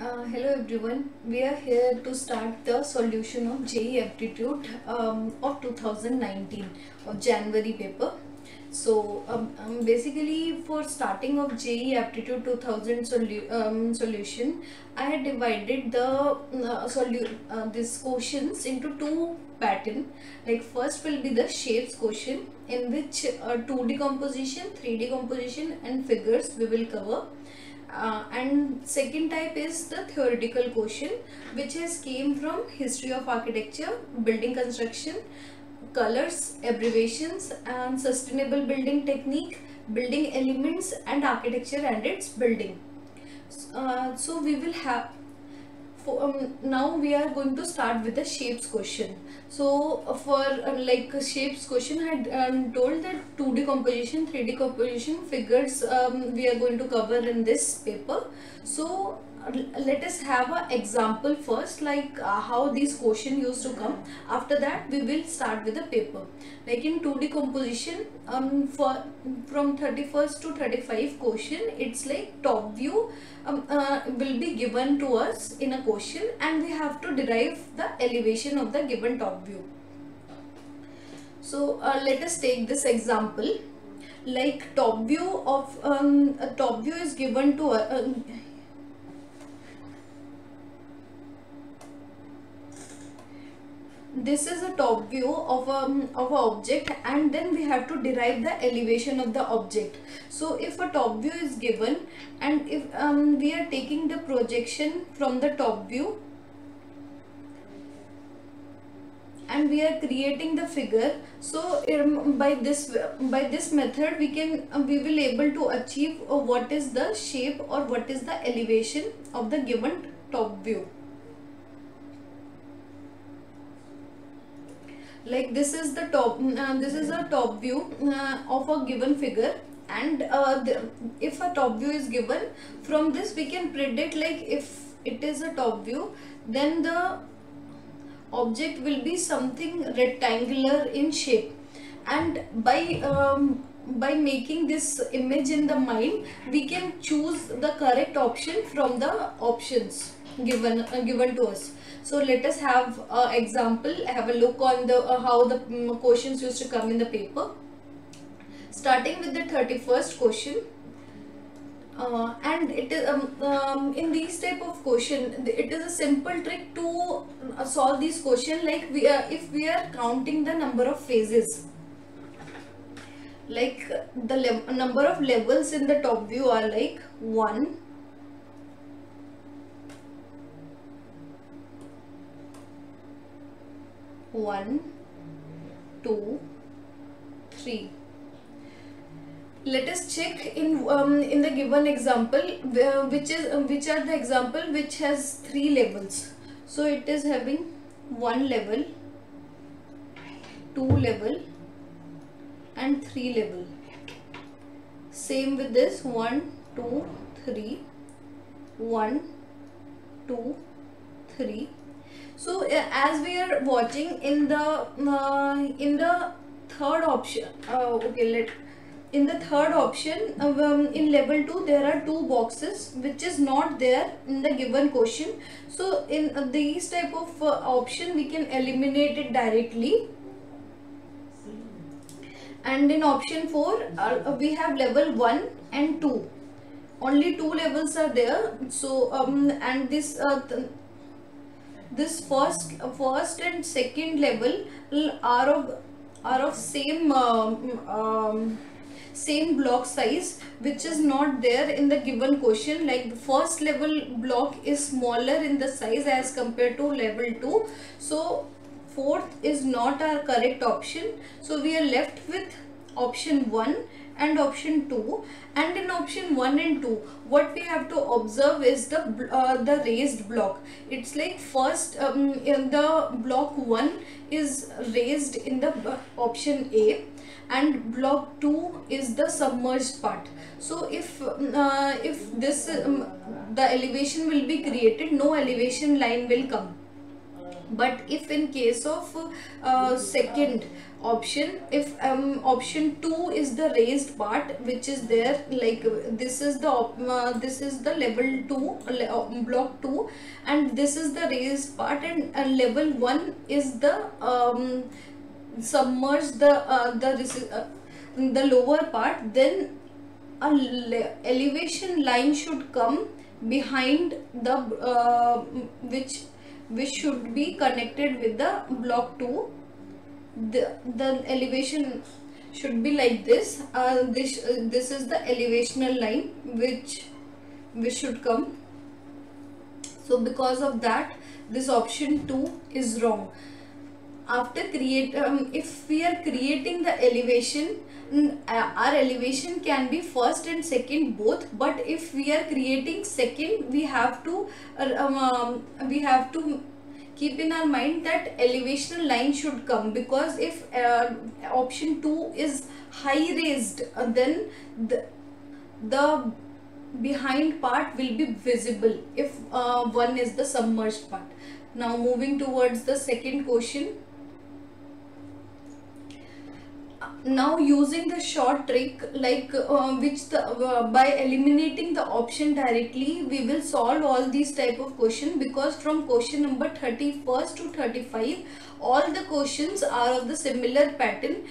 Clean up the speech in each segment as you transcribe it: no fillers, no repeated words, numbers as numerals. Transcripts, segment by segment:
Hello everyone, we are here to start the solution of JEE Aptitude of 2019 of January paper. So basically for starting of JEE Aptitude 2000 solution, I had divided the these questions into two pattern. Like first will be the shapes question, in which 2D composition, 3D composition and figures we will cover. And second type is the theoretical question, which has came from history of architecture, building construction, colors, abbreviations and sustainable building technique, building elements and architecture and its building. So we will have now we are going to start with the shapes question. So for like shapes question, I had told that 2D composition, 3D composition, figures we are going to cover in this paper. So let us have an example first, like how these question used to come. After that we will start with the paper. Like in 2D composition, for from 31st to 35 question, it's like top view will be given to us in a question, and we have to derive the elevation of the given top view. So let us take this example. Like top view of a top view is given to this is a top view of an object, and then we have to derive the elevation of the object. So if a top view is given, and if we are taking the projection from the top view and we are creating the figure, so by this method we will able to achieve what is the shape or what is the elevation of the given top view. Like this is the this is a top view of a given figure, and if a top view is given, from this we can predict, like if it is a top view, then the object will be something rectangular in shape. And by making this image in the mind, we can choose the correct option from the options given to us. So let us have an example, have a look on the how the questions used to come in the paper. Starting with the 31st question, and it is in these type of question, it is a simple trick to solve this question. Like if we are counting the number of phases, like the number of levels in the top view are like 1, 1, 2, 3. Let us check in the given example, which are the example which has 3 levels. So it is having 1 level, 2 level and 3 level. Same with this 1, 2, 3, 1, 2, 3. So as we are watching in the third option, in the third option, in level 2 there are 2 boxes which is not there in the given question. So in these type of option we can eliminate it directly. And in option 4 we have level 1 and 2, only 2 levels are there. So and this first and second level are of same block size, which is not there in the given question. Like the first level block is smaller in the size as compared to level 2. So fourth is not our correct option. So we are left with option 1 and option 2. And in option 1 and 2, what we have to observe is the raised block. It's like first in the block 1 is raised in the option A, and block 2 is the submerged part. So if this the elevation will be created, no elevation line will come. But if in case of second option, if option 2 is the raised part which is there, like this is the level 2 block 2, and this is the raised part, and level 1 is the submerged the lower part, then a elevation line should come behind the which should be connected with the block 2. The elevation should be like this. This is the elevational line which should come. So because of that, this option 2 is wrong. After if we are creating the elevation, our elevation can be first and second both, but if we are creating second, we have to keep in our mind that elevational line should come, because if option 2 is high raised, then the behind part will be visible if 1 is the submerged part. Now moving towards the second question. Now using the short trick, like by eliminating the option directly, we will solve all these type of question, because from question number 31st to 35 all the questions are of the similar pattern,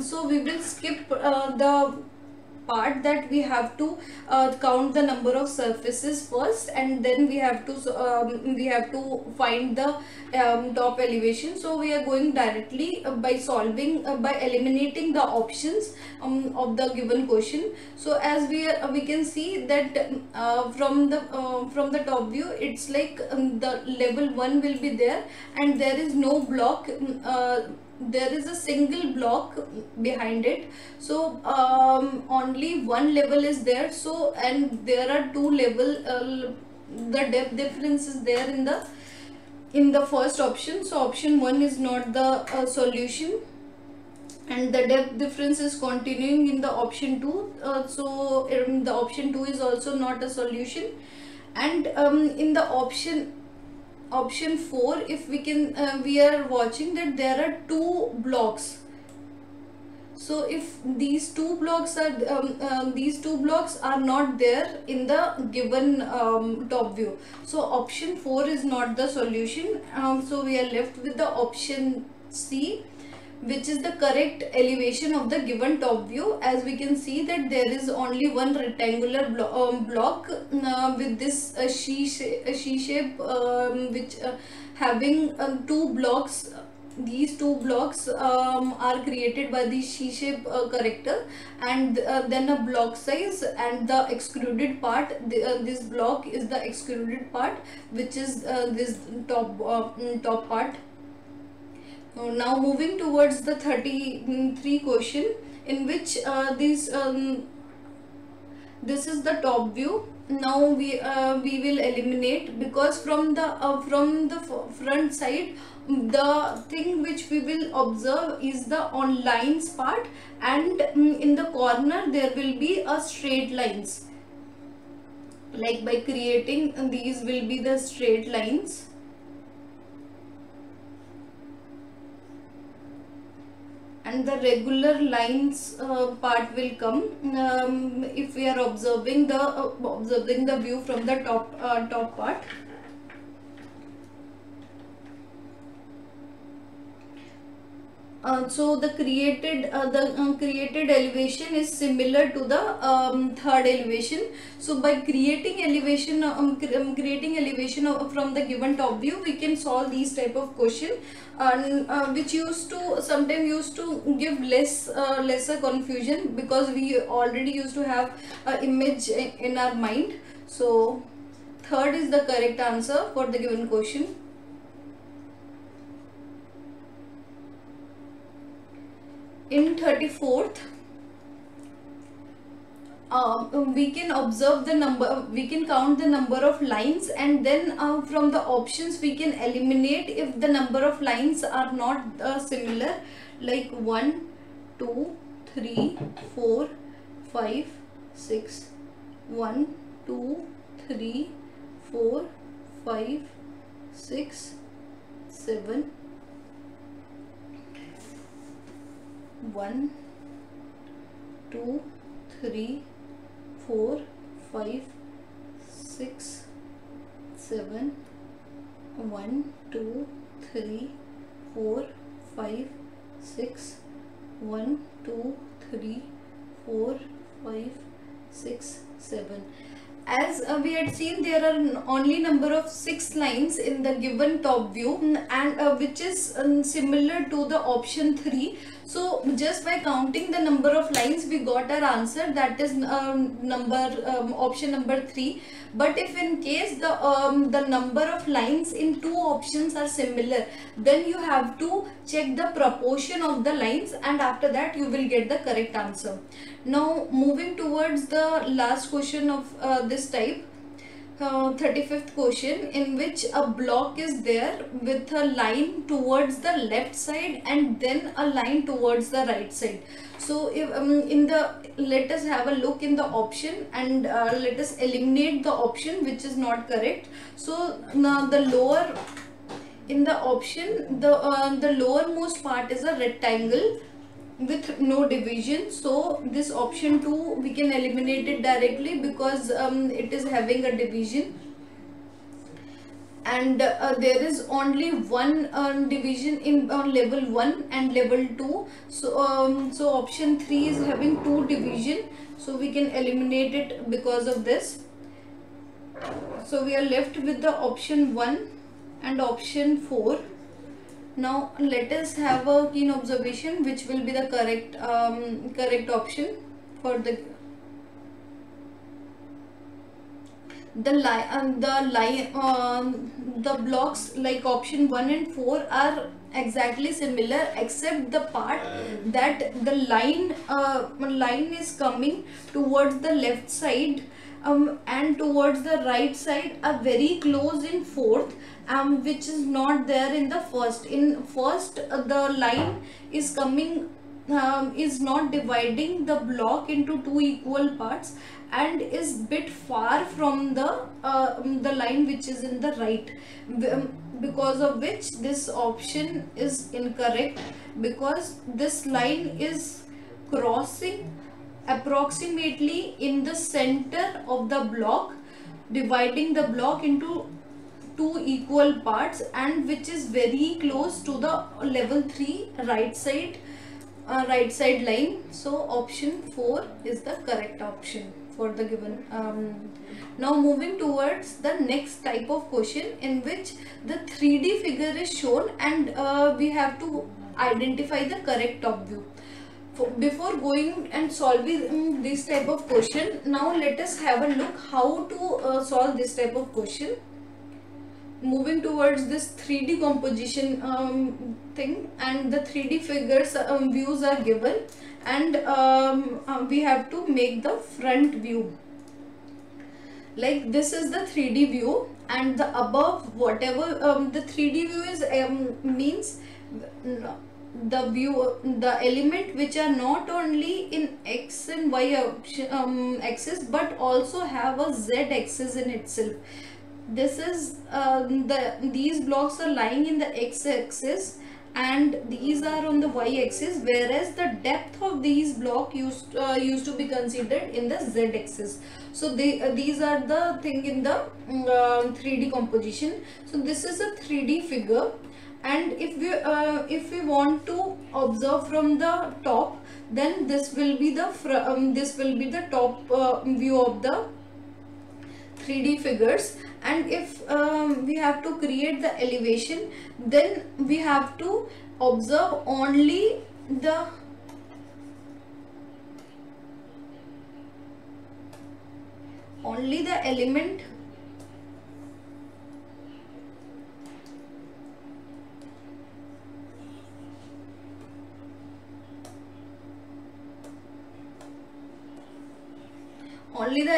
so we will skip the part that we have to count the number of surfaces first, and then we have to find the top elevation. So we are going directly by solving by eliminating the options of the given question. So as we can see that from the top view, it's like the level 1 will be there, and there is no block, there is a single block behind it. So only one level is there, so and there are two level, the depth difference is there in the first option. So option 1 is not the solution, and the depth difference is continuing in the option 2, so the option 2 is also not a solution. And in the option 4, if we can we are watching that there are two blocks. So if these two blocks are not there in the given top view, so option 4 is not the solution. So we are left with the option C, which is the correct elevation of the given top view. As we can see that there is only one rectangular block with this she shape, which having two blocks. These two blocks are created by the she-shape character, and then a block size, and the extruded part, this block is the extruded part, which is this top part. Now moving towards the 33 question, in which this is the top view. Now we will eliminate, because from the front side, the thing which we will observe is the on lines part, and in the corner there will be a straight lines. Like by creating these will be the straight lines, and the regular lines part will come if we are observing the view from the top part. So the created elevation is similar to the third elevation. So by creating elevation from the given top view, we can solve these type of question, which sometimes used to give lesser confusion, because we already used to have an image in our mind. So third is the correct answer for the given question. In 34th, we can observe the number, we can count the number of lines, and then from the options we can eliminate if the number of lines are not similar, like 1 2 3 4 5 6 1 2 3 4 5 6 7, 1, 2, 3, 4, 5, 6, 7, 1, 2, 3, 4, 5, 6, 1, 2, 3, 4, 5, 6, 7. As we had seen, there are only number of 6 lines in the given top view, and which is similar to the option 3. So just by counting the number of lines, we got our answer, that is option number 3. But if in case the number of lines in two options are similar, then you have to check the proportion of the lines, and after that you will get the correct answer. Now moving towards the last question of this type, 35th question, in which a block is there with a line towards the left side and then a line towards the right side. So if let us have a look in the option, and let us eliminate the option which is not correct. So now the lower in the option, the lowermost part is a rectangle with no division. So this option 2 we can eliminate it directly, because it is having a division, and there is only one division in level 1 and level 2. So option 3 is having 2 division, so we can eliminate it because of this. So we are left with the option 1 and option 4. Now let us have a keen observation which will be the correct option for the blocks like option 1 and 4 are exactly similar, except the part that the line is coming towards the left side and towards the right side are very close in fourth, which is not there in the first. In first, the line is coming is not dividing the block into two equal parts, and is bit far from the line which is in the right, because of which this option is incorrect, because this line is crossing approximately in the center of the block, dividing the block into two equal parts, and which is very close to the level 3 right side line. So option 4 is the correct option for the given. Now moving towards the next type of question, in which the 3D figure is shown, and we have to identify the correct top view. Before going and solving this type of question, now let us have a look how to solve this type of question. Moving towards this 3D composition thing, and the 3D figures views are given, and we have to make the front view. Like this is the 3D view, and the above whatever the 3D view is means the view, the element which are not only in x and y axis, but also have a z axis in itself. This is these blocks are lying in the x axis, and these are on the y axis, whereas the depth of these block used to be considered in the z axis. So these are the thing in the 3D composition. So this is a 3D figure, and if we want to observe from the top, then this will be the top view of the 3D figures. And if we have to create the elevation, then we have to observe only the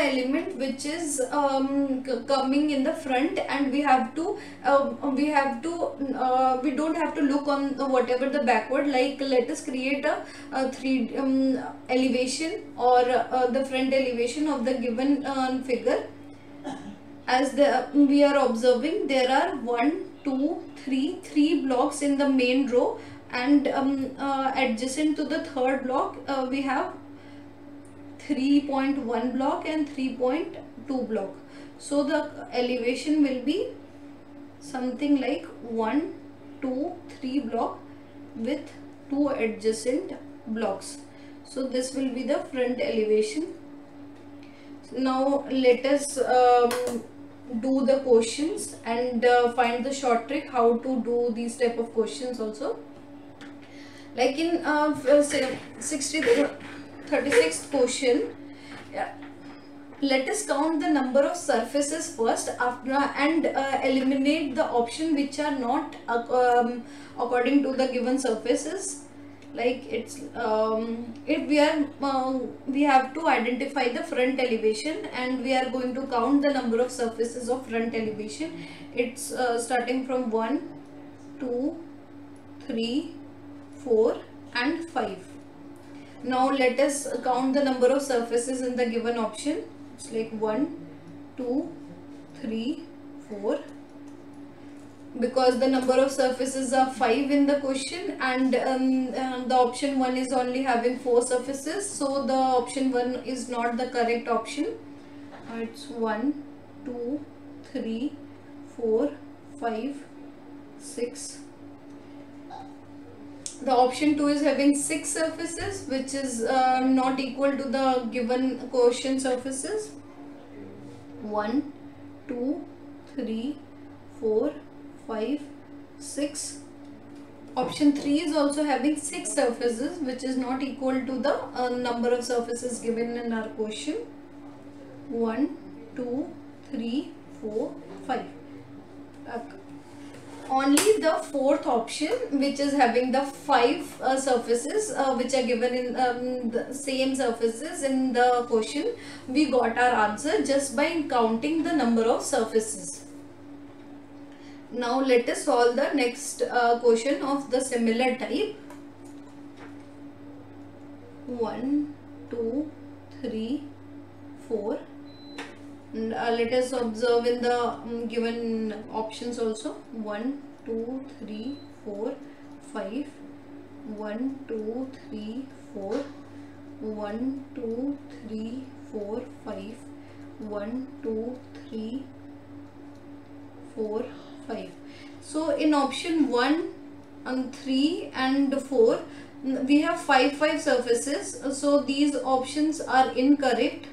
element which is coming in the front, and we don't have to look on whatever the backward. Like let us create a 3 elevation, or the front elevation of the given figure. As we are observing, there are 1, 2, 3, 3 blocks in the main row, and adjacent to the third block we have 3.1 block and 3.2 block. So the elevation will be something like 1, 2, 3 block with 2 adjacent blocks. So this will be the front elevation. Now let us do the questions and find the short trick how to do these type of questions also. Like in 36th question, let us count the number of surfaces first after and eliminate the option which are not according to the given surfaces. Like it's if we have to identify the front elevation, and we are going to count the number of surfaces of front elevation. It's starting from 1, 2, 3, 4 and 5. Now let us count the number of surfaces in the given option. It's like 1, 2, 3, 4. Because the number of surfaces are 5 in the question, and the option 1 is only having 4 surfaces, so the option 1 is not the correct option. It's 1, 2, 3, 4, 5, 6. The option 2 is having 6 surfaces, which is not equal to the given question surfaces. 1, 2, 3, 4, 5, 6. Option 3 is also having 6 surfaces, which is not equal to the number of surfaces given in our question. 1, 2, 3, 4, 5. Only the fourth option, which is having the 5 surfaces which are given in the same surfaces in the question, we got our answer just by counting the number of surfaces. Now let us solve the next question of the similar type. 1, 2, 3, 4. And let us observe in the given options also. 1, 2, 3, 4, 5. 1, 2, 3, 4. 1, 2, 3, 4, 5. 1, 2, 3, 4, 5. So in option 1 and 3 and 4 we have 5 surfaces, so these options are incorrect.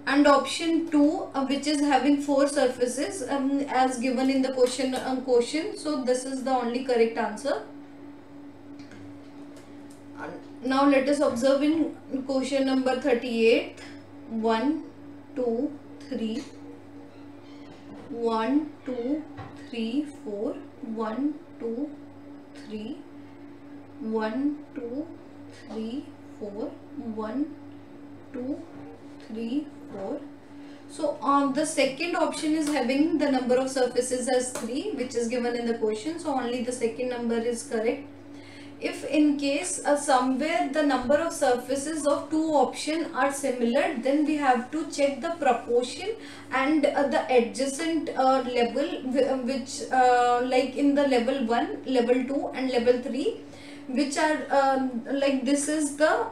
And option 2 which is having 4 surfaces as given in the question, so this is the only correct answer. Now let us observe in question number 38. 1, 2, 3. 1, 2, 3, 4. 1, 2, 3. 1, 2, 3, 4. 1, 2, 3, 4. So the second option is having the number of surfaces as 3, which is given in the question, so only the second number is correct. If in case somewhere the number of surfaces of two options are similar, then we have to check the proportion and the adjacent level, which like in the level 1, level 2 and level 3, which are like this is the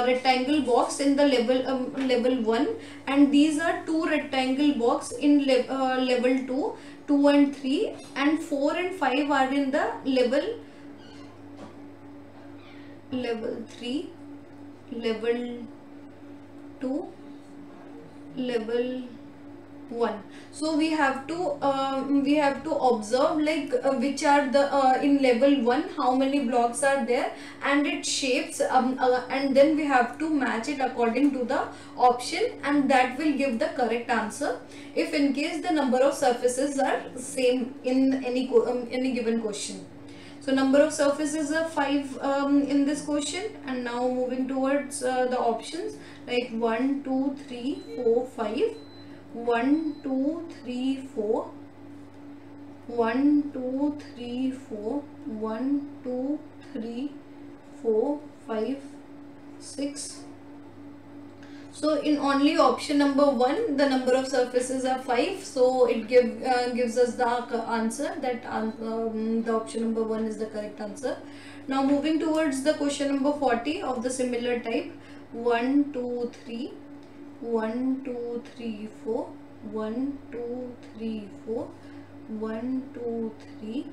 rectangle box in the level 1, and these are 2 rectangle box in level 2, 2 and 3, and 4 and 5 are in the level 3, level 2, level 1. So we have to observe like which are the in level 1 how many blocks are there and its shapes, and then we have to match it according to the option, and that will give the correct answer if in case the number of surfaces are same in any given question. So number of surfaces are 5 in this question. And now moving towards the options, like 1, 2, 3, 4, 5. 1, 2, 3, 4. 1, 2, 3, 4. 1, 2, 3, 4, 5, 6. So in only option number 1, the number of surfaces are 5. So it gives us the answer that the option number 1 is the correct answer. Now moving towards the question number 40 of the similar type. 1, 2, 3, 1, 2, 3, 4, 1, 2, 3, 4, 1, 2, 3,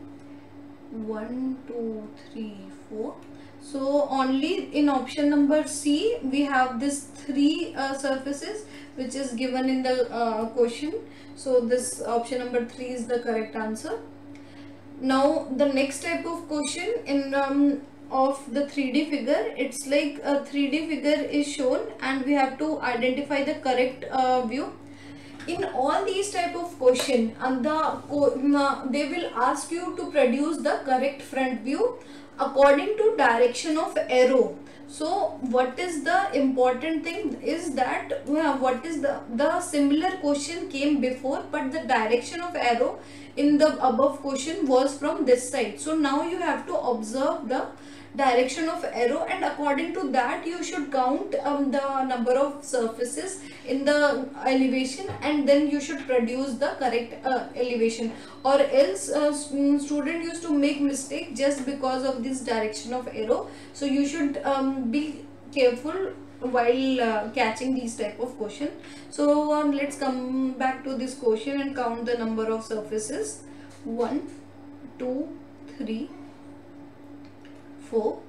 1, 2, 3, 4. So only in option number C we have this 3 surfaces which is given in the question. So this option number 3 is the correct answer. Now the next type of question in of the 3D figure, it's like a 3D figure is shown and we have to identify the correct view. In all these type of question, and they will ask you to produce the correct front view according to direction of arrow. So what is the important thing is that what is the similar question came before, but the direction of arrow in the above question was from this side. So now you have to observe the direction of arrow, and according to that you should count the number of surfaces in the elevation, and then you should produce the correct elevation, or else student used to make mistake just because of this direction of arrow. So you should be careful while catching these type of question. So let's come back to this question and count the number of surfaces. 1, 2, 3, 4,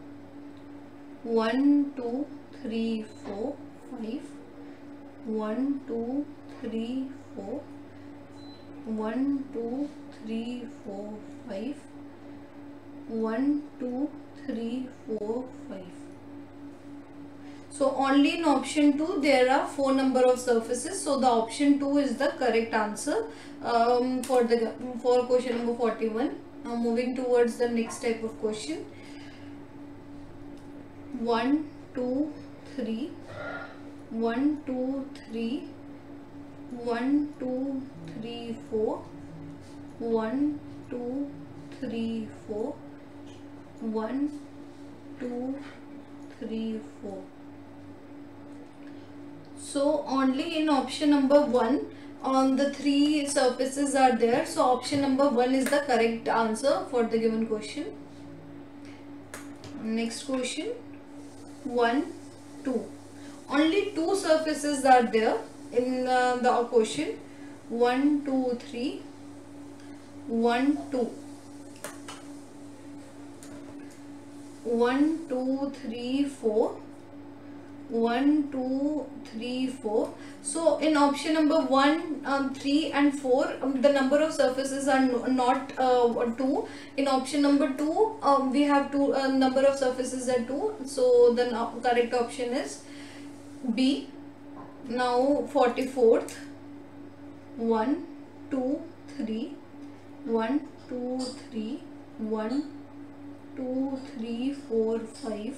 1, 2, 3, 4, 5, 1, 2, 3, 4, 1, 2, 3, 4, 5, 1, 2, 3, 4, 5. So only in option 2 there are 4 number of surfaces. So the option 2 is the correct answer for question number 41. Now moving towards the next type of question. 1, 2, 3, 1, 2, 3, 1, 2, 3, 4, 1, 2, 3, 4, 1, 2, 3, 4. So only in option number 1 on the 3 surfaces are there. So option number 1 is the correct answer for the given question. Next question. 1, 2. Only 2 surfaces are there in the question. 1, 2, 3, 1, 2. 1, 2, 3, 4, 1, 2, 3, 4. So in option number 1, 3 and 4, the number of surfaces are not 2. In option number 2, we have number of surfaces are 2. So the correct option is B. Now 44th. 1, 2, 3, 1, 2, 3, 1, 2, 3, 4, 5,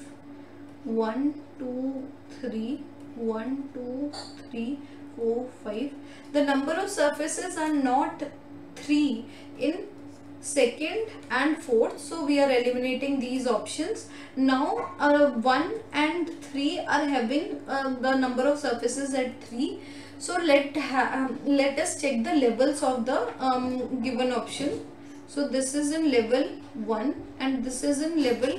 1, 2, 3, 1, 2, 3, 4, 5. The number of surfaces are not 3 in second and fourth, so we are eliminating these options. Now 1 and 3 are having the number of surfaces at 3. So let us check the levels of the given option. So this is in level 1 and this is in level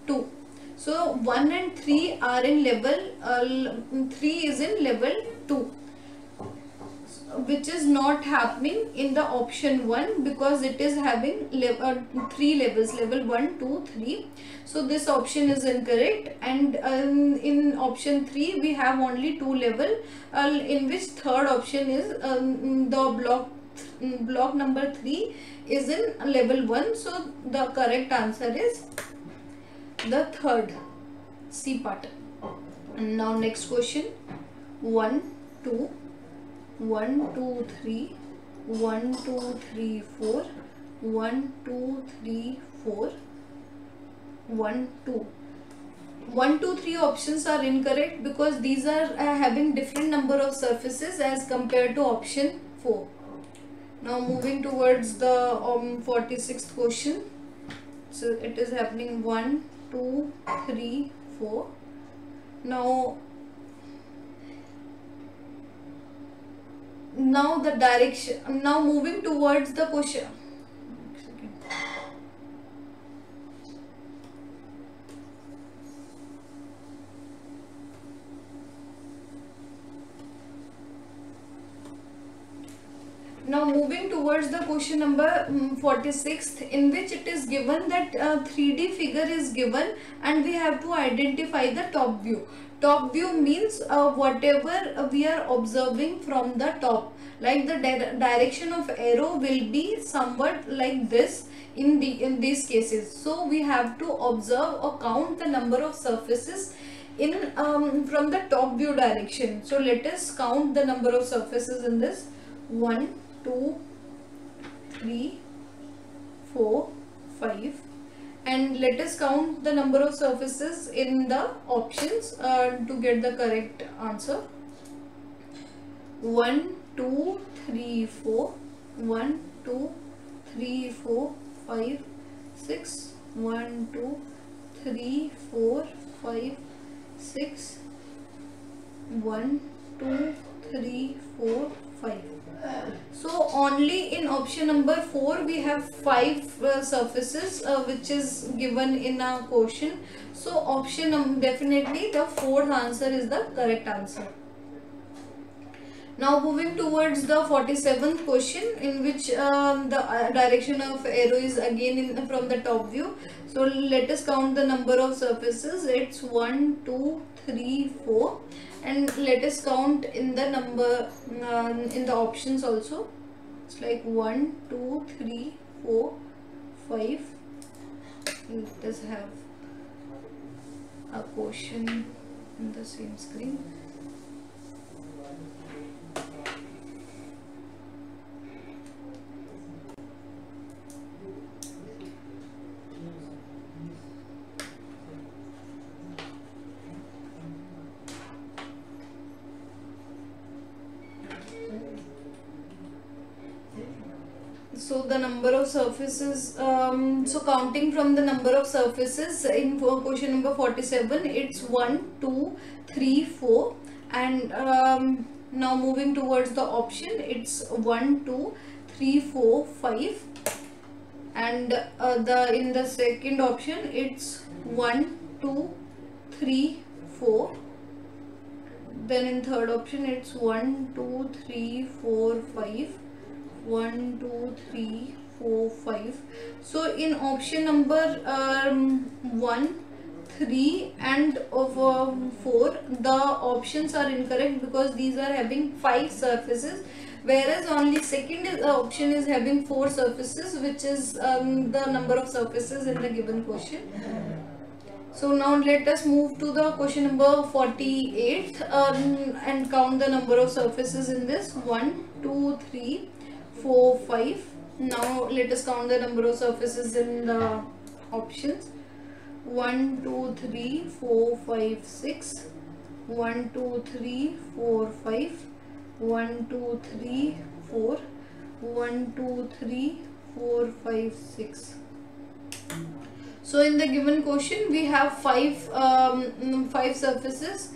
2. So 1 and 3 are in level 3 is in level 2, which is not happening in the option 1 because it is having 3 levels, level 1, 2, 3. So this option is incorrect, and in option 3 we have only 2 level, in which third option is the block number 3 is in level 1. So the correct answer is the third C part. And now next question. 1, 2, 1, 2, 3, 1, 2, 3, 4, 1, 2, 3, 4, 1, 2. 1, 2, 3 options are incorrect because these are having different number of surfaces as compared to option 4. Now moving towards the 46th question. So it is happening 1, 2, 3, 4. Now now the direction, now moving towards the question. Now moving towards the question number 46, in which it is given that 3D figure is given and we have to identify the top view. Top view means whatever we are observing from the top, like the direction of arrow will be somewhat like this in these cases. So we have to observe or count the number of surfaces in from the top view direction. So let us count the number of surfaces in this. 1 2 3 4 5, and let us count the number of surfaces in the options to get the correct answer. 1 2 3 4, 1 2 3 4 5 6, 1 2 3 4 5 6, 1 2 3 4 5. So only in option number 4 we have 5 surfaces which is given in a question. So option definitely the fourth answer is the correct answer. Now moving towards the 47th question, in which the direction of arrow is again from the top view. So let us count the number of surfaces. It's 1 2 3 4, and let us count in the number in the options also. It's like 1 2 3 4 5. Let us have a question in the same screen. So the number of surfaces, so counting from the number of surfaces in question number 47, it's 1 2 3 4, and now moving towards the option, it's 1 2 3 4 5, and in the second option it's 1 2 3 4, then in third option it's 1 2 3 4 5, 1 2 3 4 5. So in option number 1 3 and 4, the options are incorrect because these are having 5 surfaces, whereas only second option is having 4 surfaces, which is the number of surfaces in the given question. So now let us move to the question number 48 and count the number of surfaces in this. 1 2 3 4 5. Now let us count the number of surfaces in the options. 1 2 3 4 5 6, 1 2 3 4 5, 1 2 3 4, 1 2 3 4 5 6. So in the given question we have 5 surfaces,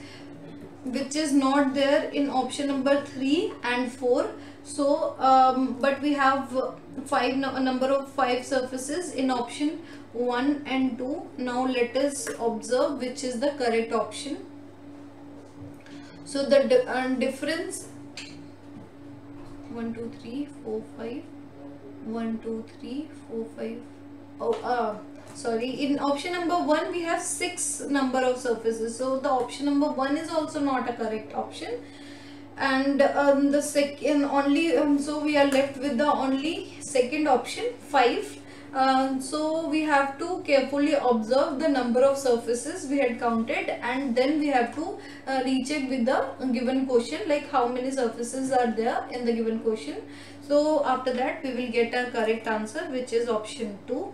which is not there in option number 3 and 4. So but we have number of 5 surfaces in option 1 and 2. Now let us observe which is the correct option. So the difference 1 2 3 4 5, 1 2 3 4 5. Oh, sorry, in option number 1 we have 6 number of surfaces, so the option number 1 is also not a correct option. And the second only, so we are left with the only second option 5. So we have to carefully observe the number of surfaces we had counted, and then we have to recheck with the given question, like how many surfaces are there in the given question. So after that we will get a correct answer, which is option 2.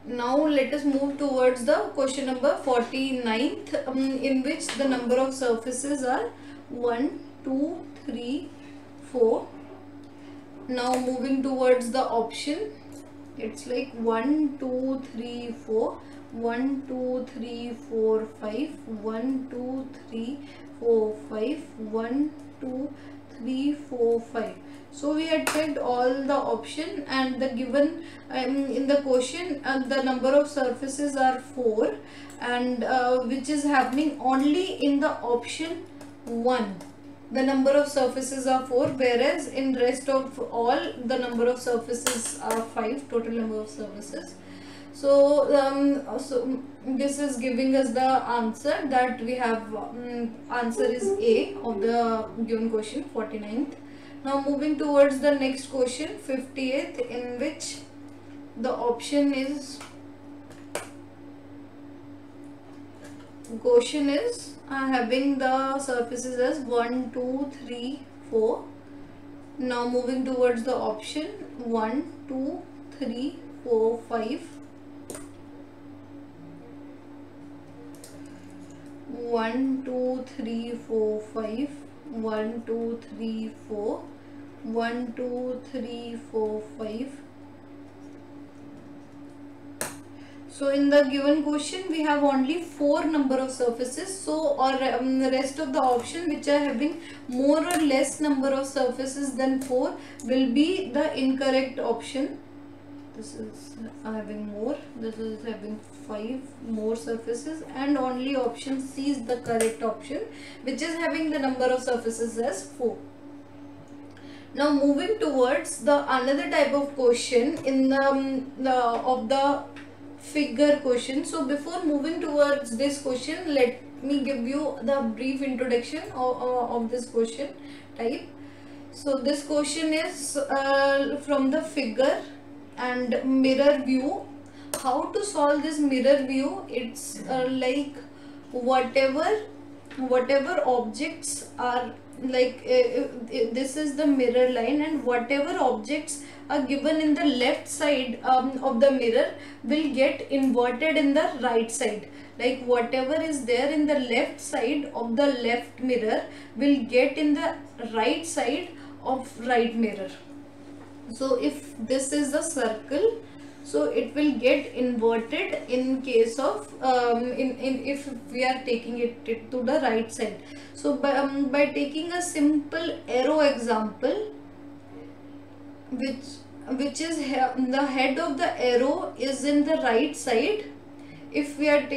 Now let us move towards the question number 49th, in which the number of surfaces are 1 2 3 4. Now moving towards the option, it's like 1 2 3 4, 1 2 3 4 5, 1 2 3 4 5, 1 2 3 4 5. So we had checked all the option, and the given in the question the number of surfaces are 4, and which is happening only in the option 1. The number of surfaces are 4, whereas in rest of all the number of surfaces are 5, total number of surfaces. So this is giving us the answer that we have. Answer is A of the given question, 49th. Now moving towards the next question, 58th, in which the option is, question is having the surfaces as 1 2 3 4. Now moving towards the option 1 2 3 4 5. 1 2 3 4 5, 1 2 3 4, 1 2 3 4 5. So in the given question we have only 4 number of surfaces, so or the rest of the option which are having more or less number of surfaces than 4 will be the incorrect option. This is having more, this is having 5 more surfaces, and only option C is the correct option, which is having the number of surfaces as 4. Now moving towards the another type of question in the figure question. So before moving towards this question, let me give you the brief introduction of this question type. So this question is from the figure and mirror view. How to solve this mirror view? It's like whatever objects are like this is the mirror line, and whatever objects are given in the left side of the mirror will get inverted in the right side. Like whatever is there in the left side of the left mirror will get in the right side of right mirror. So if this is a circle, so it will get inverted in case of if we are taking it to the right side. So by taking a simple arrow example, which is the head of the arrow is in the right side. If we are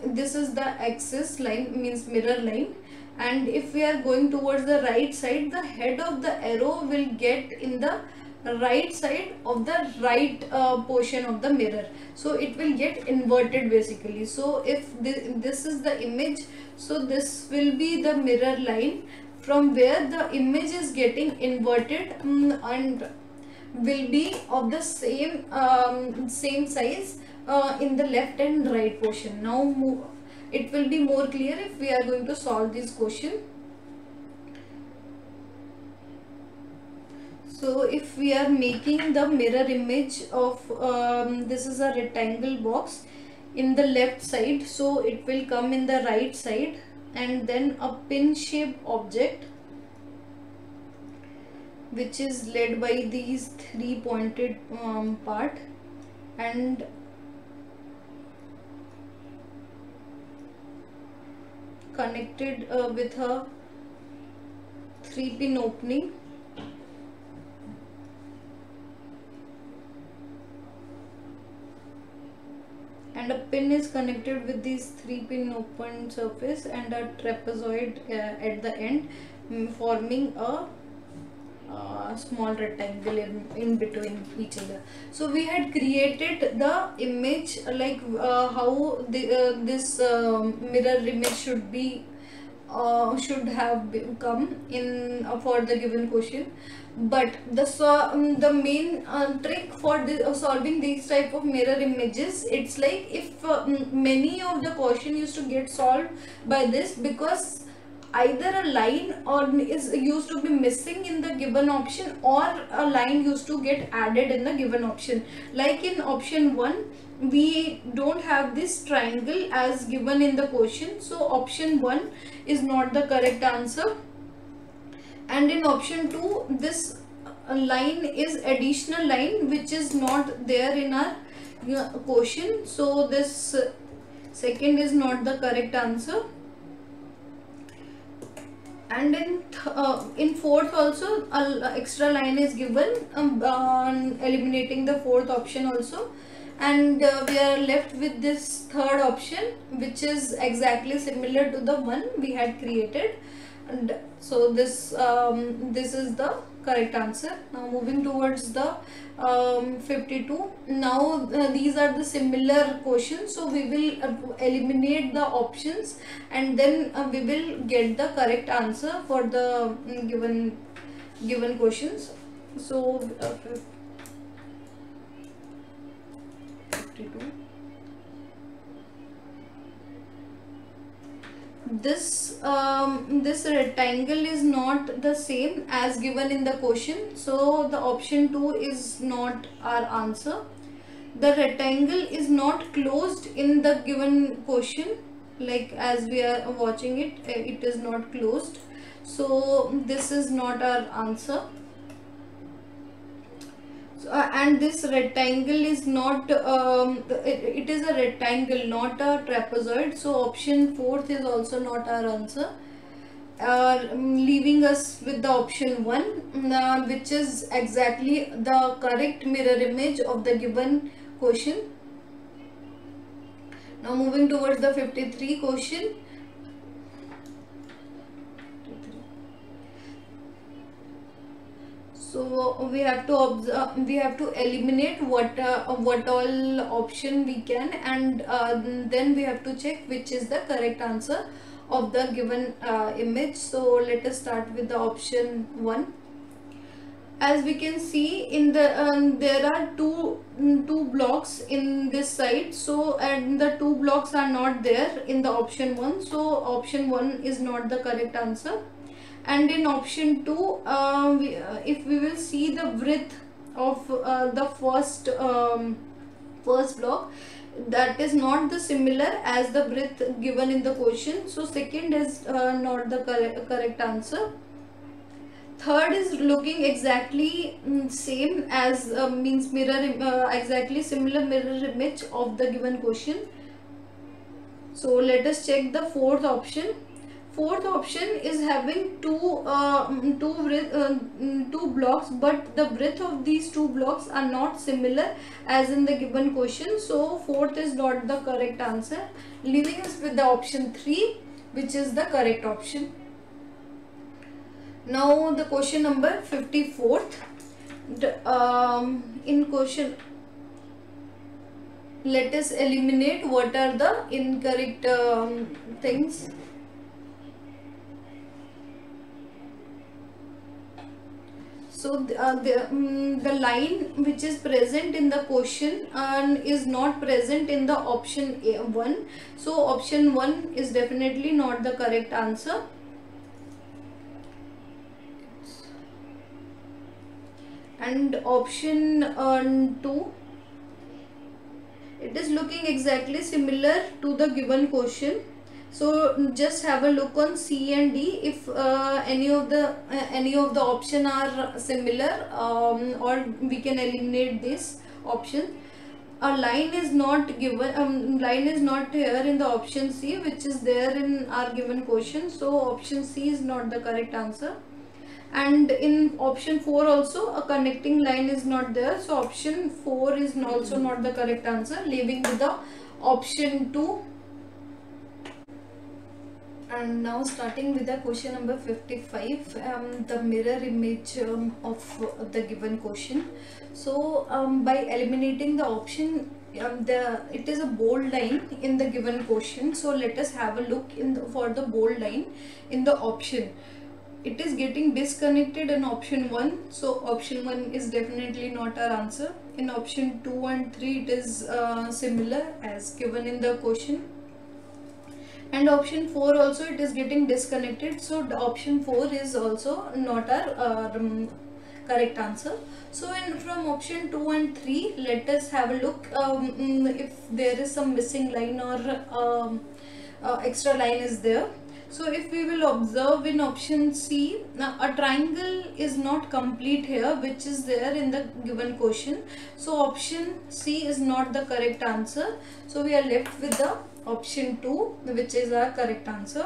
this is the axis line, means mirror line, and if we are going towards the right side, the head of the arrow will get in the right side of the right portion of the mirror, so it will get inverted basically. So if this is the image, so this will be the mirror line from where the image is getting inverted, and will be of the same size in the left and right portion. Now it will be more clear if we are going to solve this question. So if we are making the mirror image of this is a rectangle box in the left side, so it will come in the right side, and then a pin shaped object which is led by these 3 pointed part, and connected with a 3-pin opening, and a pin is connected with these 3-pin open surface and a trapezoid at the end, forming a small rectangle in between each other. So we had created the image like how this mirror image should have come in for the given question. But the main trick for solving these type of mirror images, it's like if many of the question used to get solved by this, because either a line or is used to be missing in the given option, or a line used to get added in the given option. Like in option 1 we don't have this triangle as given in the question, so option 1 is not the correct answer. And in option 2 this line is additional line which is not there in our question, so this second is not the correct answer. And in fourth also extra line is given, on eliminating the fourth option also. And we are left with this third option, which is exactly similar to the one we had created. And so this is the correct answer. Now moving towards the 52. Now these are the similar questions, so we will eliminate the options, and then we will get the correct answer for the given questions. So 52. This rectangle is not the same as given in the question, so the option 2 is not our answer. The rectangle is not closed in the given question, like as we are watching it, it is not closed, so this is not our answer. And this rectangle is not it is a rectangle, not a trapezoid, so option 4 is also not our answer, leaving us with the option 1, which is exactly the correct mirror image of the given question. Now moving towards the 53 question. So we have to observe, we have to eliminate what all option we can, and then we have to check which is the correct answer of the given image. So let us start with the option 1. As we can see in the there are two blocks in this side, so and the two blocks are not there in the option 1, so option 1 is not the correct answer. And in option 2, if we will see the width of the first block, that is not the similar as the width given in the question, so second is not the correct answer. Third is looking exactly same as means mirror exactly similar mirror image of the given question. So let us check the fourth option. Fourth option is having two blocks, but the breadth of these two blocks are not similar as in the given question, so fourth is not the correct answer, leaving us with the option 3, which is the correct option. Now the question number 54th. In question, let us eliminate what are the incorrect things. So the line which is present in the question is not present in the option 1, so option 1 is definitely not the correct answer. And option 2, it is looking exactly similar to the given question, so just have a look on C and D if any of the option are similar, or we can eliminate this option. A line is not given, line is not here in the option C, which is there in our given question, so option C is not the correct answer. And in option 4 also a connecting line is not there, so option 4 is also not the correct answer, leaving with the option 2. And now starting with the question number 55, the mirror image of the given question. So by eliminating the option, it is a bold line in the given question, so let us have a look for the bold line in the option. It is getting disconnected in option 1, so option 1 is definitely not our answer. In option 2 and 3 it is similar as given in the question, and option 4 also it is getting disconnected, so the option 4 is also not our correct answer. So from option 2 and 3, let us have a look if there is some missing line or extra line is there. So if we will observe in option C, now a triangle is not complete here, which is there in the given question, so option C is not the correct answer, so we are left with the option 2, which is our correct answer.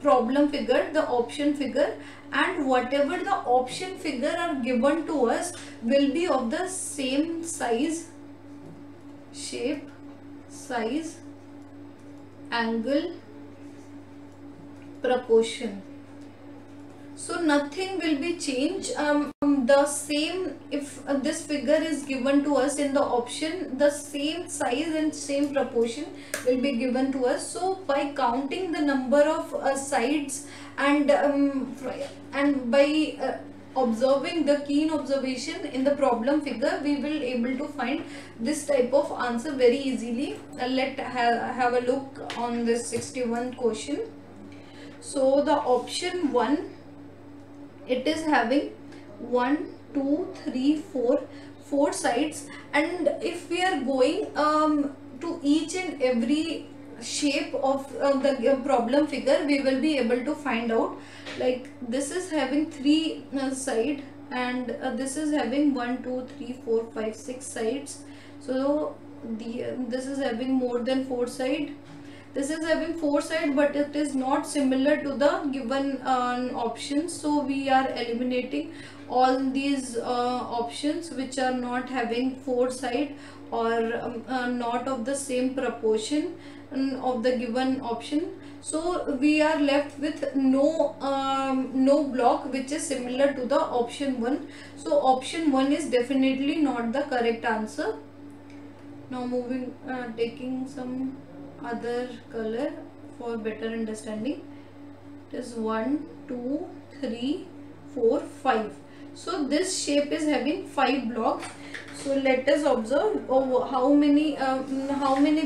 problem figure, the option figure, and whatever the option figure are given to us will be of the same size, shape, size, angle, proportion. So nothing will be changed. The same, if this figure is given to us in the option, the same size and same proportion will be given to us. So by counting the number of sides and by observing the keen observation in the problem figure, we will able to find this type of answer very easily. Let have a look on this 61 question. So the option 1, it is having 1 2 3 4 sides, and if we are going to each and every shape of the problem figure, we will be able to find out, like this is having 3 side, and this is having 1 2 3 4 5 6 sides. So this is having more than 4 side. This is having 4 side, but it is not similar to the given options. So we are eliminating all these options which are not having 4 side or not of the same proportion of the given option. So we are left with no block which is similar to the option 1. So option 1 is definitely not the correct answer. Now moving, taking some other color for better understanding. It is 1 2 3 4 5. So this shape is having 5 blocks. So let us observe how many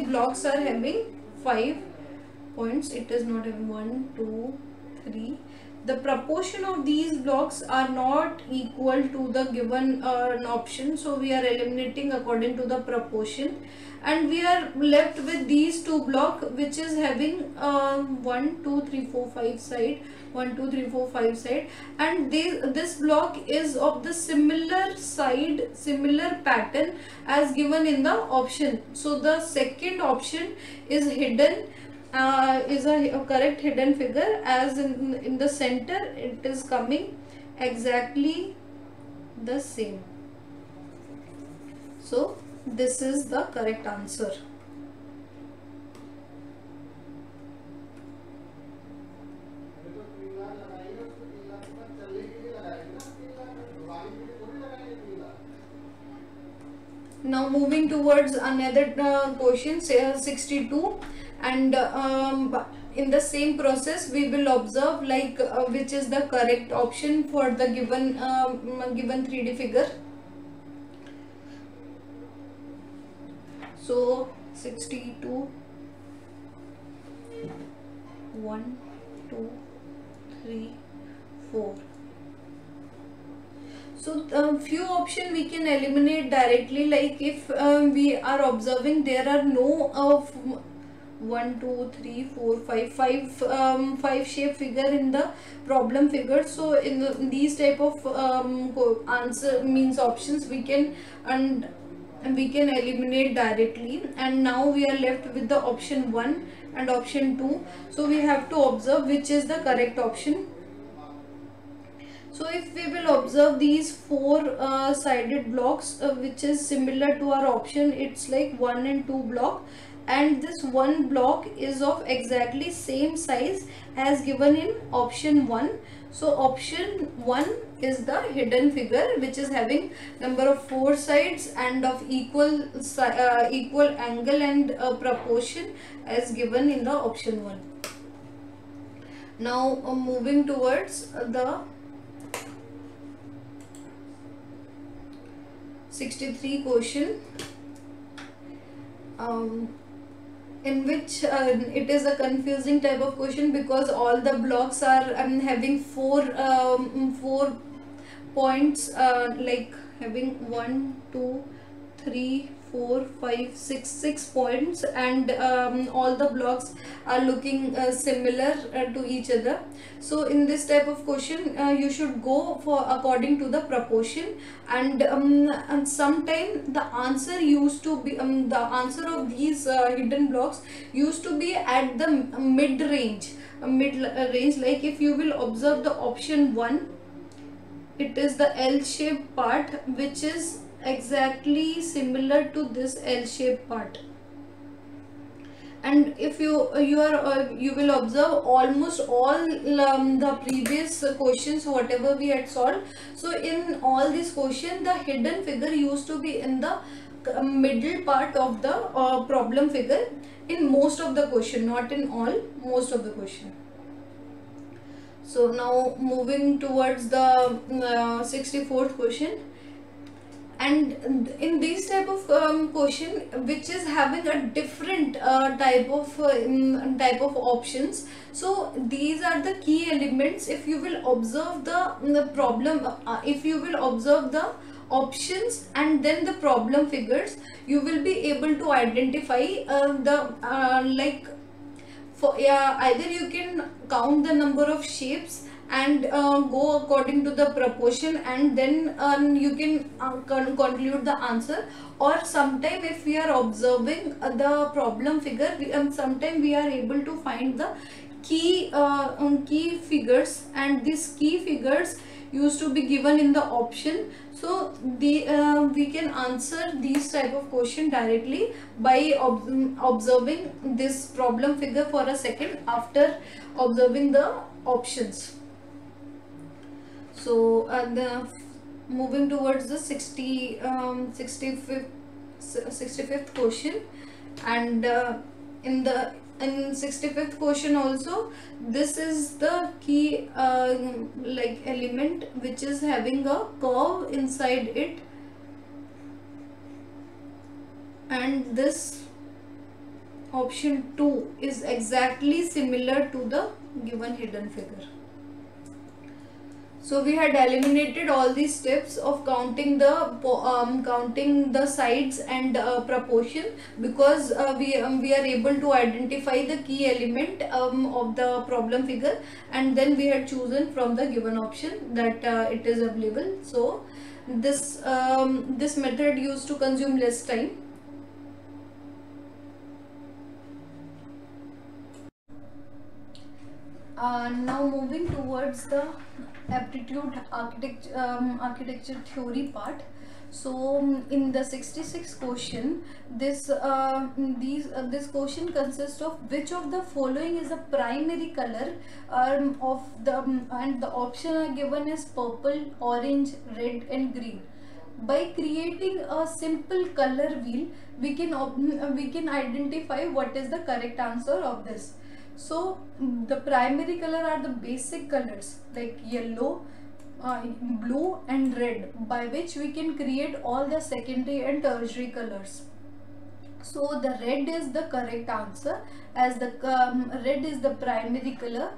blocks are having 5 points. It is not having 1 2 3. The proportion of these blocks are not equal to the given option, so we are eliminating according to the proportion, and we are left with these 2 blocks which is having 1 2 3 4 5 side, 1 2 3 4 5 side, and this block is of the similar side, similar pattern as given in the option. So the second option is hidden, is a correct hidden figure, as in the center it is coming exactly the same. So this is the correct answer. Now moving towards another question, 62, and in the same process we will observe like which is the correct option for the given 3D figure. So 62, 1 2 3 4. So few option we can eliminate directly, like if we are observing there are no 1 2 3 4 5 shape figure in the problem figure. So in these type of answer means options we can eliminate directly, and now we are left with the option 1 and option 2. So we have to observe which is the correct option. So if we will observe these 4 sided blocks which is similar to our option, it's like 1 and 2 block, and this 1 block is of exactly same size as given in option 1. So option 1 is the hidden figure which is having number of 4 sides and of equal angle and proportion as given in the option 1. Now moving towards the 63 question, in which it is a confusing type of question because all the blocks are having 4 points, like having 1 2 3 4, 5, 6, 6 points, and all the blocks are looking similar to each other. So in this type of question, you should go for according to the proportion, and sometime the answer used to be the answer of these hidden blocks used to be at the mid range, like if you will observe the option 1, it is the L-shaped part which is exactly similar to this L-shaped part. And if you will observe almost all the previous questions whatever we had solved, so in all these questions the hidden figure used to be in the middle part of the problem figure in most of the question, not in all, most of the question. So now moving towards the 64th question, and in these type of question which is having a different type of options, so these are the key elements. If you will observe the problem, if you will observe the options and then the problem figures, you will be able to identify the like for either you can count the number of shapes and go according to the proportion, and then you can conclude the answer. Or sometime if we are observing the problem figure, sometime we are able to find the key figures, and these key figures used to be given in the option. So the we can answer these type of question directly by observing this problem figure for a second after observing the options. So moving towards the 65th question, and in 65th question also, this is the key like element which is having a curve inside it, and this option 2 is exactly similar to the given hidden figure. So we had eliminated all these steps of counting the sides and proportion, because we are able to identify the key element of the problem figure, and then we had chosen from the given option that it is available. So this method used to consume less time. Now moving towards the aptitude architecture theory part. So in the 66th question, this question consists of which of the following is a primary color of the and the option are given as purple, orange, red and green. By creating a simple color wheel, we can identify what is the correct answer of this. So the primary color are the basic colors like yellow, blue and red, by which we can create all the secondary and tertiary colors. So the red is the correct answer, as the red is the primary color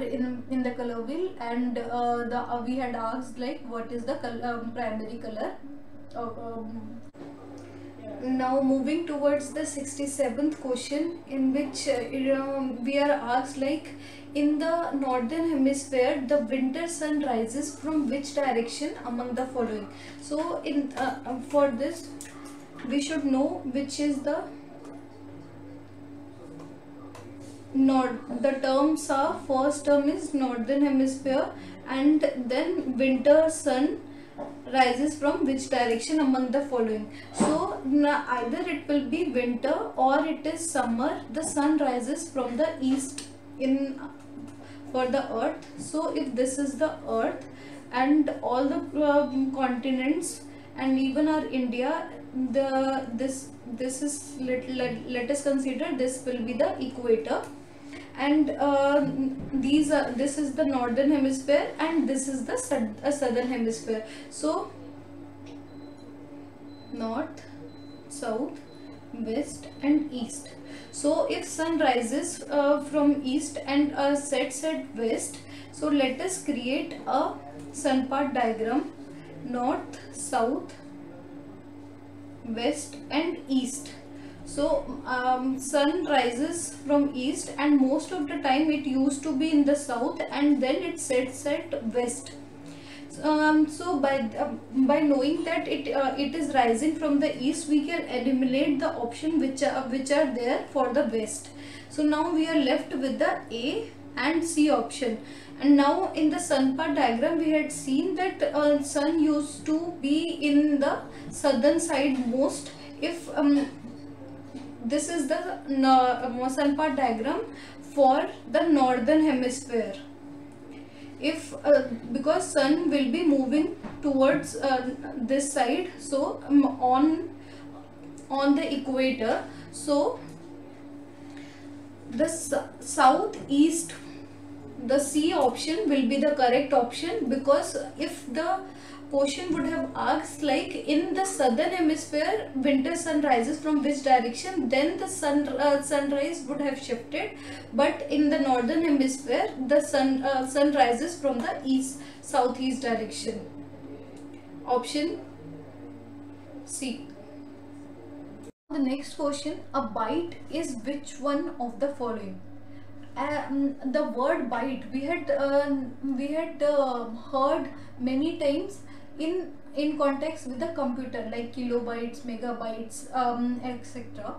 in the color wheel, and we had asked like what is the primary color. Now moving towards the 67th question, in which we are asked like in the northern hemisphere the winter sun rises from which direction among the following. So in for this we should know which is the the terms are, first term is northern hemisphere, and then winter sun rises from which direction among the following. So either it will be winter or it is summer. The sun rises from the east in for the earth. So if this is the earth, and all the continents and even our India, this is let us consider this will be the equator, and this is the northern hemisphere and this is the southern hemisphere. So north, south, west and east. So if sun rises from east and sets at west, so let us create a sun path diagram: north, south, west and east. So sun rises from east, and most of the time it used to be in the south, and then it sets at west. So by knowing that it is rising from the east, we can eliminate the option which are there for the west. So now we are left with the A and C option. And now in the sun path diagram, we had seen that sun used to be in the southern side most. If this is the sun path diagram for the northern hemisphere. If because sun will be moving towards this side, so on the equator, so the southeast, the C option will be the correct option, because if the question would have asked like in the southern hemisphere winter sun rises from which direction, then the sunrise would have shifted. But in the northern hemisphere, the sun rises from the southeast direction. Option C. The next question, a byte is which one of the following? The word byte we had heard many times in context with the computer, like kilobytes, megabytes, etc.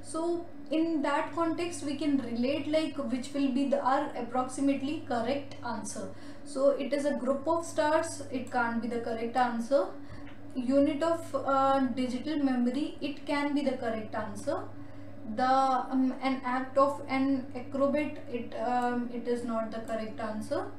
So in that context we can relate like which will be our approximately correct answer. So it is a group of stars, it can't be the correct answer. Unit of digital memory, it can be the correct answer. The an act of an acrobat, it is not the correct answer.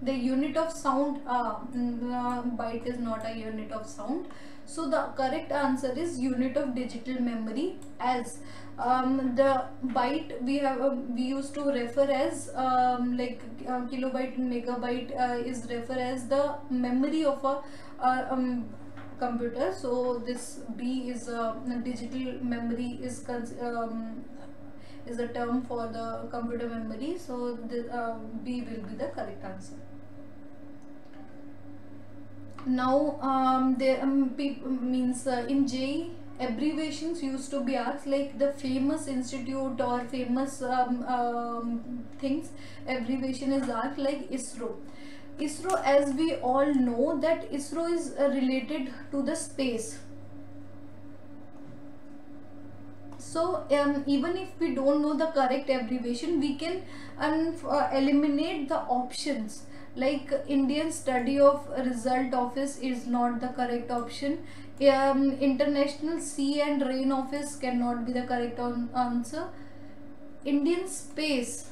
The unit of sound, byte is not a unit of sound. So the correct answer is unit of digital memory, as the byte we used to refer as kilobyte and megabyte is refer as the memory of a computer. So this B is digital memory is a term for the computer memory. So the B will be the correct answer. Now there means in JEE abbreviations used to be asked, like the famous institute or famous things, abbreviation is asked like ISRO. ISRO, as we all know that ISRO is related to the space. So even if we don't know the correct abbreviation, we can eliminate the options, like Indian Study of Result Office is not the correct option. International Sea and Rain Office cannot be the correct answer. Indian Space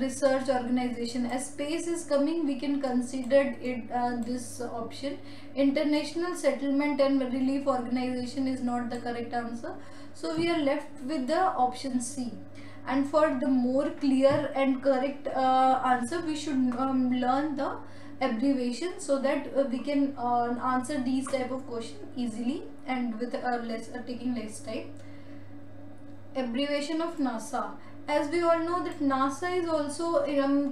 Research Organization, as space is coming, we can consider it this option. International Settlement and Relief Organization is not the correct answer. So we are left with the option C. And for the more clear and correct answer, we should learn the abbreviation, so that we can answer these type of questions easily and with taking less time. Abbreviation of NASA. As we all know that NASA is also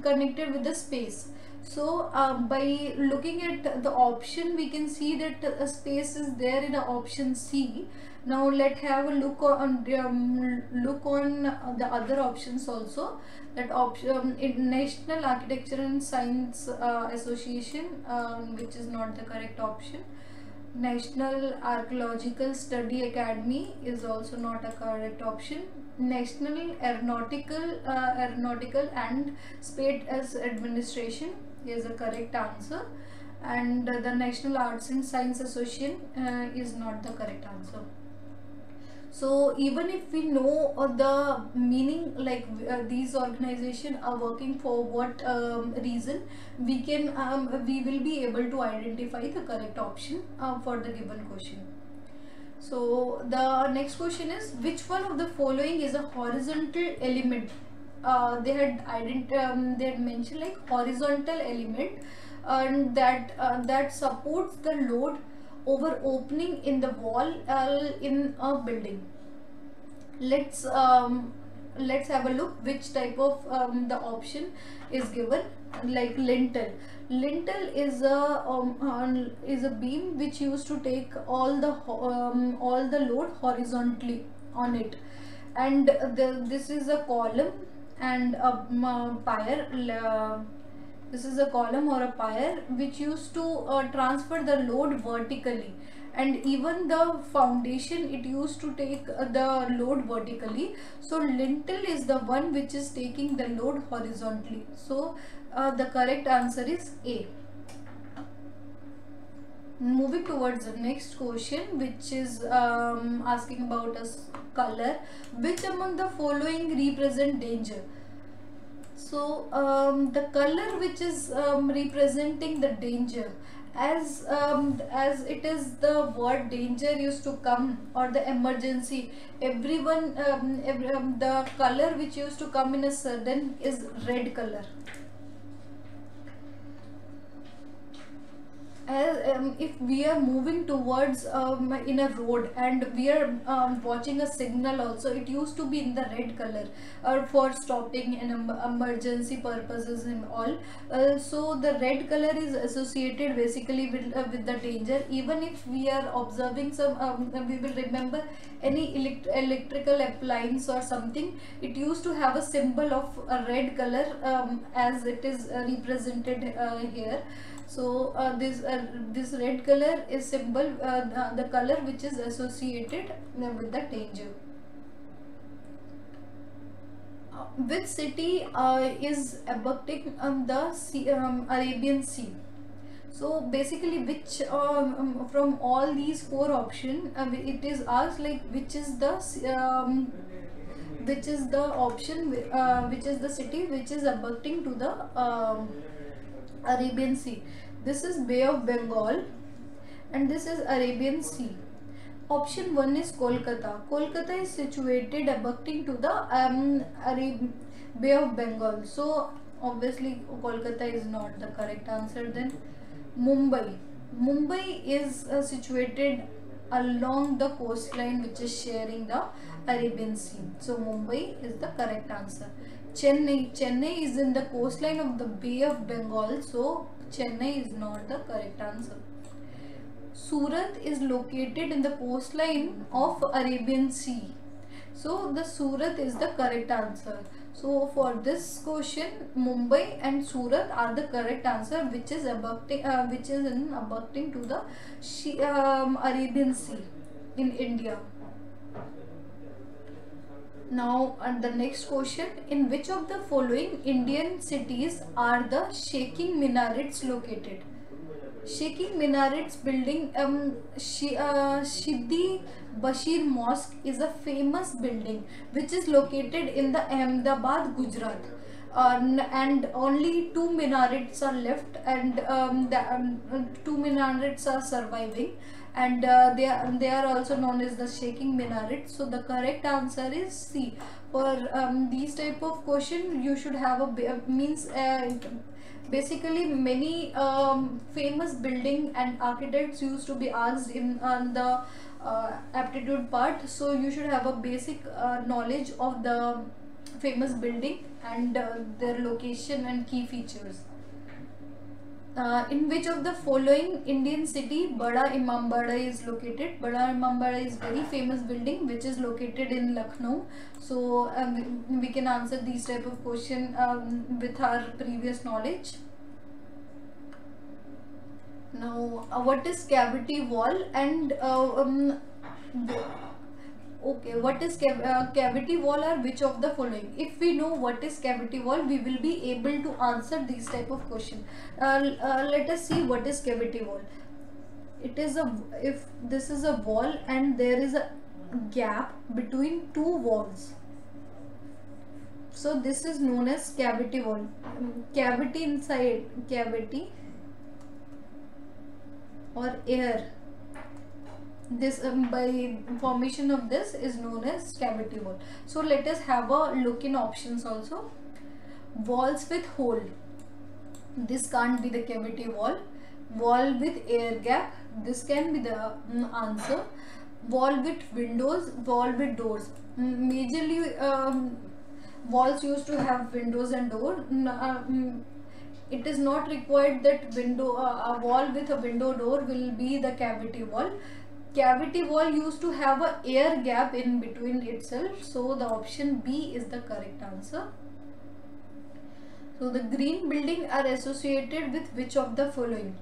connected with the space. So by looking at the option, we can see that space is there in the option C. Now let's have a look on the other options also. That option National Architecture and Science Association, which is not the correct option. National Archaeological Study Academy is also not a correct option. National Aeronautical and Space Administration is a correct answer, and the National Arts and Science Association is not the correct answer. So even if we know the meaning, like these organizations are working for what reason, we will be able to identify the correct option for the given question. So the next question is, which one of the following is a horizontal element? They had mentioned like horizontal element, and that supports the load over opening in the wall in a building. Let's have a look which type of the option is given. like lintel. Lintel is a beam which used to take all the load horizontally on it, and this is a column and a pier. This is a column or a pier which used to transfer the load vertically, and even the foundation, it used to take the load vertically. So lintel is the one which is taking the load horizontally. So the correct answer is A. Moving towards the next question, which is asking about a color. Which among the following represent danger? So the color which is representing the danger, as it is the word danger used to come, or the emergency, everyone the color which used to come in a sudden is red color. As if we are moving towards in a road and we are watching a signal also, it used to be in the red color, or for stopping and emergency purposes and all. So the red color is associated basically with the danger. Even if we are observing some we will remember any electrical appliance or something, it used to have a symbol of a red color, as it is represented here. So this red color is symbol, the color which is associated with the danger. Which city is abutting on the Arabian Sea? So basically, which from all these four options, it is asked like which is the option, which is the city which is abutting to the Arabian Sea. This is Bay of Bengal and this is Arabian Sea. Option 1 is Kolkata. Kolkata is situated abutting to the Bay of Bengal. So obviously Kolkata is not the correct answer. Then Mumbai. Mumbai is situated along the coastline which is sharing the Arabian Sea. So Mumbai is the correct answer. Chennai is in the coastline of the Bay of Bengal, so Chennai is not the correct answer. Surat is located in the coastline of Arabian Sea, so the Surat is the correct answer. So for this question, Mumbai and Surat are the correct answer, which is abutting to the Arabian Sea in India. Now, the next question, in which of the following Indian cities are the Shaking Minarets located? Shaking Minarets building, Shiddi Bashir Mosque is a famous building which is located in the Ahmedabad, Gujarat. And only two minarets are left, and two minarets are surviving, and they are also known as the Shaking Minaret. So the correct answer is C. For these type of question, you should have a means basically many famous building and architects used to be asked in the aptitude part. So you should have a basic knowledge of the famous building and their location and key features. In which of the following Indian city Bada Imambara is located? Bada Imambara is very famous building which is located in Lucknow. So we can answer these type of question with our previous knowledge. Now, what is cavity wall and okay, what is cavity wall or which of the following? If we know what is cavity wall, we will be able to answer these type of question. Let us see what is cavity wall. It is if this is a wall and there is a gap between two walls, so this is known as cavity wall. Cavity inside, cavity or air, this by formation of this is known as cavity wall. So let us have a look in options also. Walls with hole, this can't be the cavity wall. Wall with air gap, this can be the answer. Wall with windows, wall with doors. Majorly walls used to have windows and door. It is not required that window, a wall with a window door will be the cavity wall. Cavity wall used to have a air gap in between itself, so the option B is the correct answer. So the green building are associated with which of the following?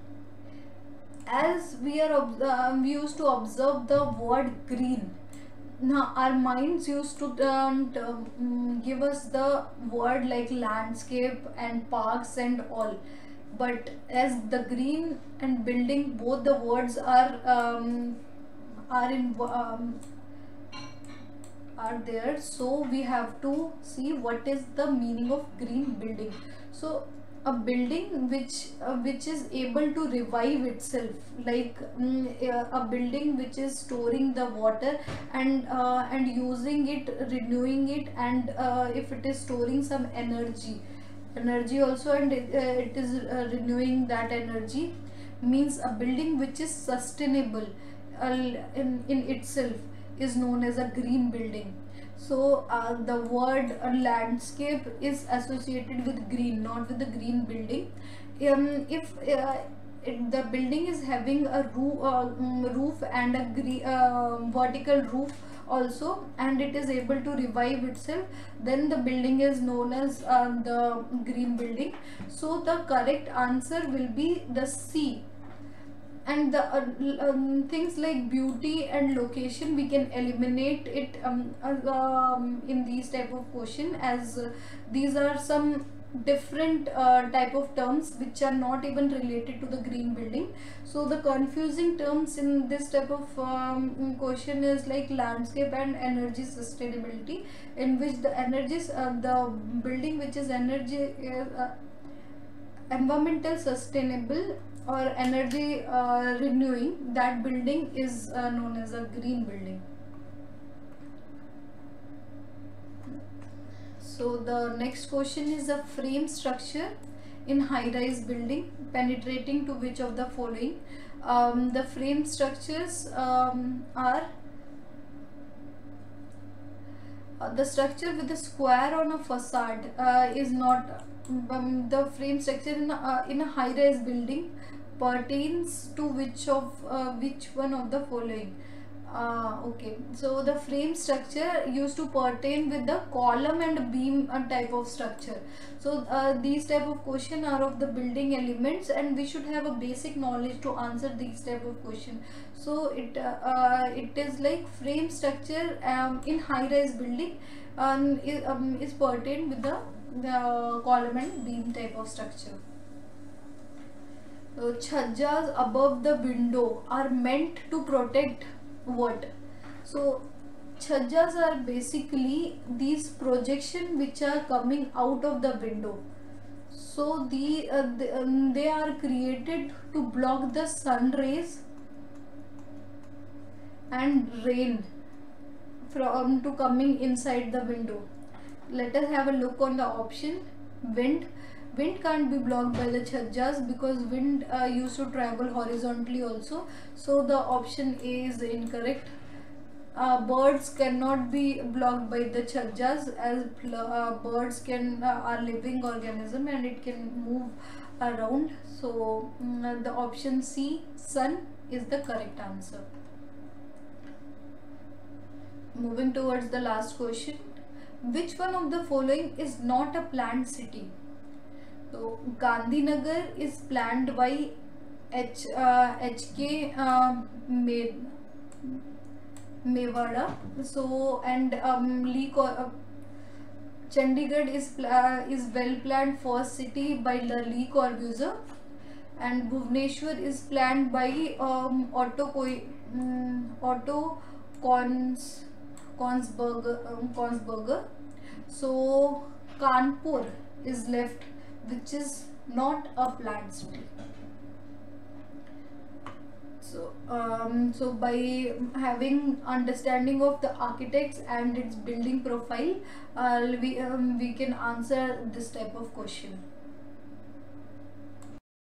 As we used to observe the word green, now our minds used to give us the word like landscape and parks and all, but as the green and building, both the words are there, so we have to see what is the meaning of green building. So a building which is able to revive itself, like a building which is storing the water and using it, renewing it, and if it is storing some energy also, and it is renewing that energy, means a building which is sustainable in itself is known as a green building. So the word landscape is associated with green, not with the green building. If the building is having a roof and a vertical roof also, and it is able to revive itself, then the building is known as the green building. So the correct answer will be the C. And the things like beauty and location, we can eliminate it in these type of question, as these are some different type of terms which are not even related to the green building. So the confusing terms in this type of question is like landscape and energy sustainability, in which the energies, the building which is energy environmental sustainable or energy renewing, that building is known as a green building. So the next question is a frame structure in high-rise building penetrating to which of the following? The frame structures are the structure with a square on a facade is not the frame structure in a high-rise building pertains to which one of the following? Okay, so the frame structure used to pertain with the column and beam type of structure. So these type of question are of the building elements, and we should have a basic knowledge to answer these type of question. So it is like frame structure in high-rise building is pertained with the column and beam type of structure. So chhajjas above the window are meant to protect what? So chhajjas are basically these projection which are coming out of the window. So they are created to block the sun rays and rain from to coming inside the window. Let us have a look on the option. Wind can't be blocked by the chhajjas because wind used to travel horizontally also. So the option A is incorrect. Birds cannot be blocked by the chhajjas, as birds are living organism and it can move around. So the option C, sun, is the correct answer. Moving towards the last question. Which one of the following is not a planned city? So Gandhinagar is planned by H.K. Mewada. So and Chandigarh is well planned first city by Le Corbusier, and Bhubaneswar is planned by Otto Konsberger. So Kanpur is left, which is not a planned city. So by having understanding of the architects and its building profile, we can answer this type of question.